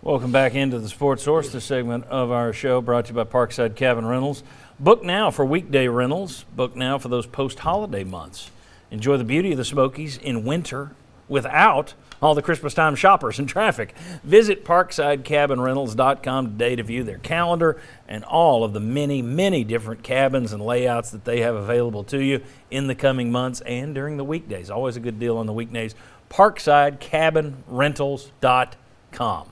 Welcome back into the Sports Source, this segment of our show brought to you by Parkside Cabin Rentals. Book now for weekday rentals. Book now for those post-holiday months. Enjoy the beauty of the Smokies in winter without all the Christmas time shoppers and traffic. Visit ParksideCabinRentals.com today to view their calendar and all of the many, many different cabins and layouts that they have available to you in the coming months and during the weekdays. Always a good deal on the weekdays. ParksideCabinRentals.com.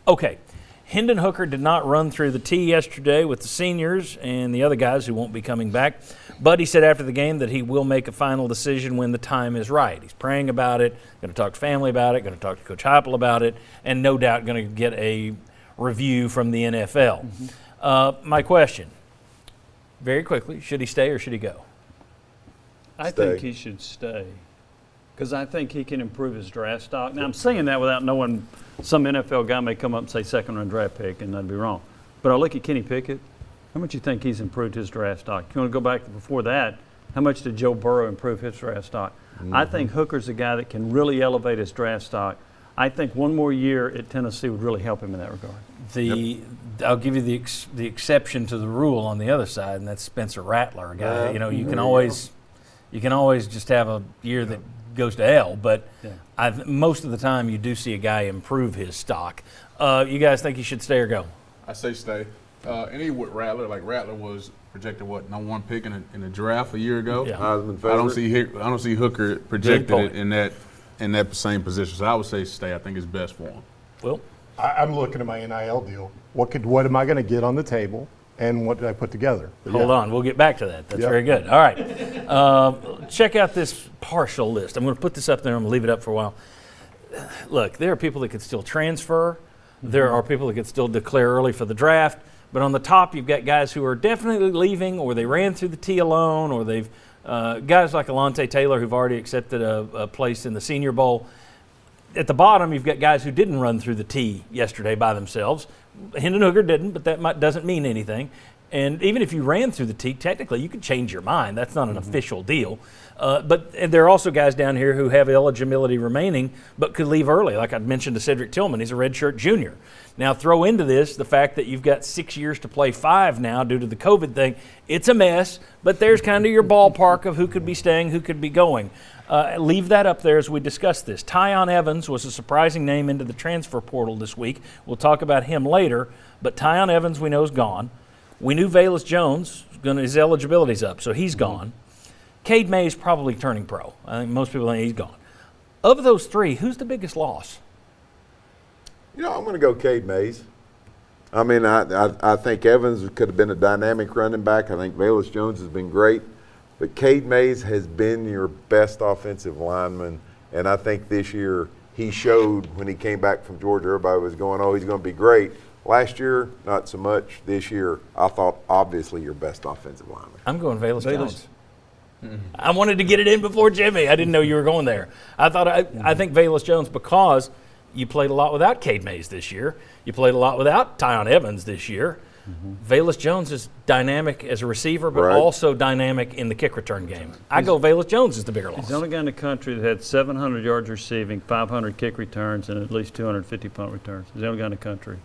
Okay, Hendon Hooker did not run through the tee yesterday with the seniors and the other guys who won't be coming back, but he said after the game that he will make a final decision when the time is right. He's praying about it, going to talk to family about it, going to talk to Coach Heupel about it, and no doubt going to get a review from the NFL. My question, very quickly, should he stay or should he go? I think he should stay because I think he can improve his draft stock. Now, I'm saying that without knowing some NFL guy may come up and say second-round draft pick, and that'd be wrong. But I look at Kenny Pickett. How much do you think he's improved his draft stock? You want to go back to before that, how much did Joe Burrow improve his draft stock? I think Hooker's a guy that can really elevate his draft stock. I think one more year at Tennessee would really help him in that regard. I'll give you the exception to the rule on the other side, and that's Spencer Rattler, a guy. You can always just have a year that goes to hell, but most of the time you do see a guy improve his stock. You guys think he should stay or go? I say stay. Any with Rattler, like Rattler was projected number one pick in the draft a year ago. Yeah. I don't see Hooker projected in that same position. So I would say stay. I think it's best for him. Well, I'm looking at my NIL deal. What am I going to get on the table, and what did I put together? Hold on, we'll get back to that. That's very good. All right, check out this partial list. I'm going to put this up there. I'm going to leave it up for a while. Look, there are people that could still transfer. There are people that could still declare early for the draft. But on the top, you've got guys who are definitely leaving, or they ran through the tee alone, or they've guys like Alontae Taylor who've already accepted a place in the Senior Bowl. At the bottom, you've got guys who didn't run through the tee yesterday by themselves. Hendon Hooker didn't, but that doesn't mean anything. And even if you ran through the tee, technically you could change your mind. That's not an official deal. But there are also guys down here who have eligibility remaining but could leave early. Like I mentioned to Cedric Tillman, he's a redshirt junior. Now throw into this the fact that you've got 6 years to play 5 now due to the COVID thing. It's a mess, but there's kind of your ballpark of who could be staying, who could be going. Leave that up there as we discuss this. Tyon Evans was a surprising name into the transfer portal this week. We'll talk about him later, but Tyon Evans we know is gone. We knew Velus Jones, his eligibility's up, so he's gone. Cade Mays probably turning pro. I think most people think he's gone. Of those three, who's the biggest loss? I'm going to go Cade Mays. I mean, I think Evans could have been a dynamic running back. I think Velus Jones has been great. But Cade Mays has been your best offensive lineman. And I think this year he showed when he came back from Georgia, everybody was going, he's going to be great. Last year, not so much. This year, I thought obviously your best offensive lineman. I'm going Velus Jones. I wanted to get it in before Jimmy. I didn't know you were going there. I think Velus Jones because you played a lot without Cade Mays this year. You played a lot without Tyon Evans this year. Velus Jones is dynamic as a receiver, but also dynamic in the kick return game. I go Velus Jones is the bigger loss. He's the only guy in the country that had 700 yards receiving, 500 kick returns, and at least 250 punt returns. He's the only guy in the country.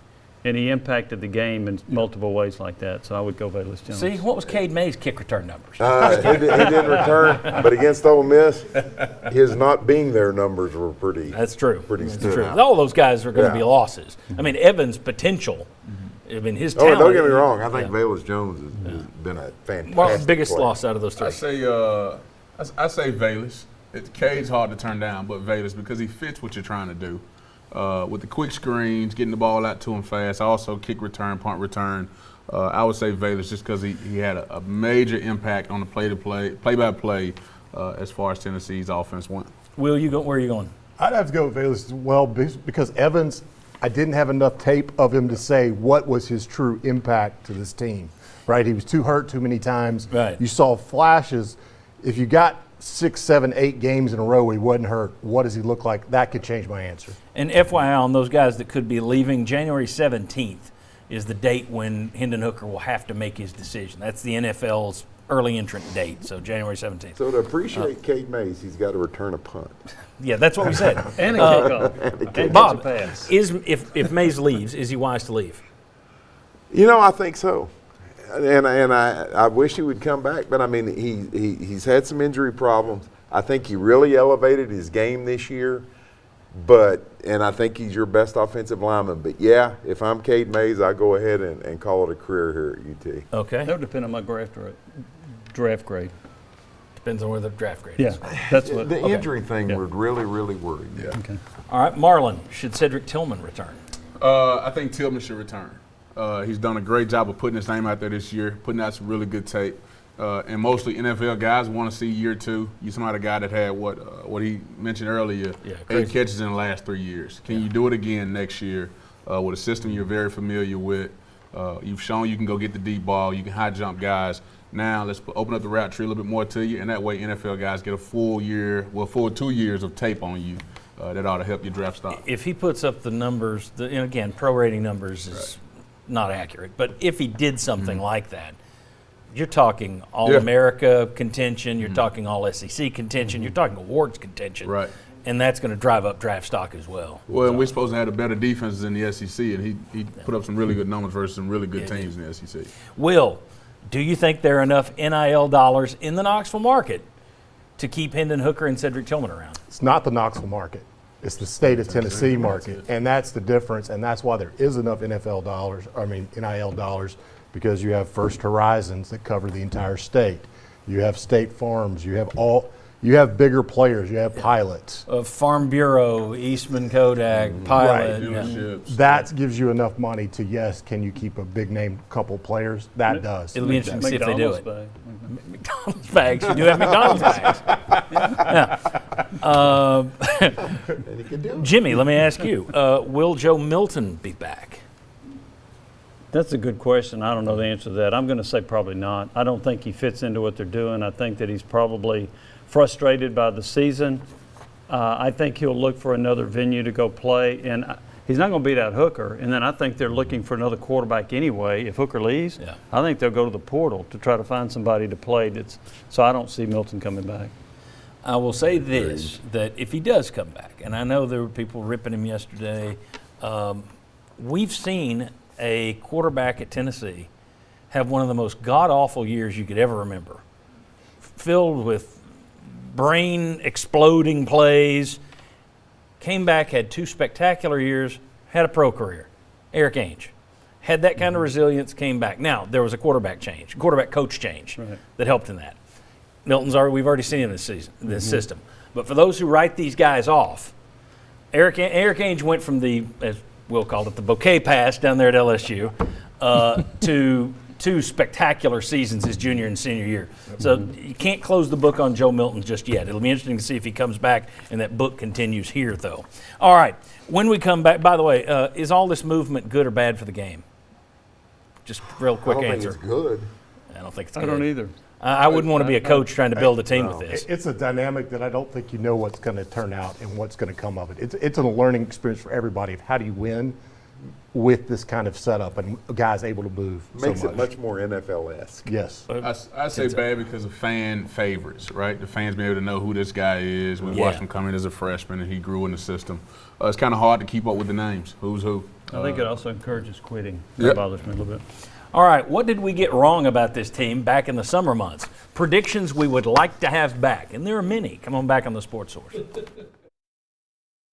And he impacted the game in multiple ways like that, so I would go Velus Jones. See, what was Cade Mays' kick return numbers? He didn't return, but against Ole Miss, his not being there numbers were pretty. That's true. That's true. All those guys are going to be losses. I mean, Evans' potential. I mean, his talent. Don't get me wrong. I think Velus Jones has been a fantastic biggest player. loss out of those three. I say Velus. Cade's hard to turn down, but Velus because he fits what you're trying to do. With the quick screens, getting the ball out to him fast, also kick return, punt return. I would say Velus just because he had a major impact on the play-by-play as far as Tennessee's offense went. Will, where are you going? I'd have to go with Velus as well because Evans, I didn't have enough tape of him to say what was his true impact to this team, right? He was too hurt too many times. Right. You saw flashes. If you got 6, 7, 8 games in a row where he wasn't hurt, what does he look like? That could change my answer. And FYI on those guys that could be leaving, January 17th is the date when Hendon Hooker will have to make his decision. That's the NFL's early entrant date, so January 17th. So to appreciate Cade Mays, he's got to return a punt. Yeah, that's what we said. And a kickoff. And Bob, catch a pass. if Mays leaves, is he wise to leave? You know, I think so. And I wish he would come back, but I mean, he's had some injury problems. I think he really elevated his game this year, and I think he's your best offensive lineman. But yeah, if I'm Cade Mays, I go ahead and call it a career here at UT. Okay. That would depend on my draft grade. Depends on where the draft grade is. Yeah, that's what. The injury thing would really worry me. Yeah. Okay. All right, Marlon, should Cedric Tillman return? I think Tillman should return. He's done a great job of putting his name out there this year, putting out some really good tape. And mostly NFL guys want to see year two. You saw a guy that had what he mentioned earlier, 8 catches in the last 3 years. Can you do it again next year with a system you're very familiar with? You've shown you can go get the deep ball. You can high jump guys. Now let's open up the route tree a little bit more to you, and that way NFL guys get a full 2 years of tape on you. That ought to help your draft stock. If he puts up the numbers, and again, pro rating numbers is not accurate, but if he did something like that, you're talking All-America contention, you're talking All-SEC contention, you're talking awards contention. Right. And that's going to drive up draft stock as well. Well, and we're supposed to have a better defense than the SEC, and he put up some really good numbers versus some really good teams in the SEC. Will, do you think there are enough NIL dollars in the Knoxville market to keep Hendon Hooker and Cedric Tillman around? It's not the Knoxville market. It's the state of Tennessee market, and that's the difference, and that's why there is enough NIL dollars, because you have First Horizons that cover the entire state. You have State Farms. You have bigger players. You have pilots. Farm Bureau, Eastman Kodak, Pilot. Dealerships. That gives you enough money to, yes, can you keep a big name couple players? That does. It'll be interesting to see if they do it. Bag. McDonald's bags. You do have McDonald's bags. And he can do it. Jimmy, let me ask you, will Joe Milton be back? That's a good question. I don't know the answer to that. I'm going to say probably not. I don't think he fits into what they're doing. I think that he's probably frustrated by the season. I think he'll look for another venue to go play, and he's not going to beat out Hooker. And then I think they're looking for another quarterback anyway. If Hooker leaves, I think they'll go to the portal to try to find somebody to play. So I don't see Milton coming back. I will say this, that if he does come back, and I know there were people ripping him yesterday, we've seen a quarterback at Tennessee have one of the most god-awful years you could ever remember, filled with brain-exploding plays, came back, had 2 spectacular years, had a pro career. Eric Ainge had that kind of resilience, came back. Now, there was a quarterback coach change that helped in that. We've already seen in this season, this system. But for those who write these guys off, Eric Ainge went from the, as Will called it, the bouquet pass down there at LSU to 2 spectacular seasons his junior and senior year. So you can't close the book on Joe Milton just yet. It'll be interesting to see if he comes back and that book continues here, though. All right, when we come back, by the way, is all this movement good or bad for the game? Just real quick answer. I don't think it's good. I don't think it's good. I don't either. I wouldn't want to be a coach trying to build a team with this. It's a dynamic that I don't think you know what's going to turn out and what's going to come of it. It's a learning experience for everybody of how do you win with this kind of setup and guys able to move Makes it much more NFL-esque. Yes. I say bad because of fan favorites, right? The fans being able to know who this guy is. We watched him come in as a freshman, and he grew in the system. It's kind of hard to keep up with the names. Who's who? I think it also encourages quitting. That bothers me a little bit. All right, what did we get wrong about this team back in the summer months? Predictions we would like to have back, and there are many. Come on back on the Sports Source.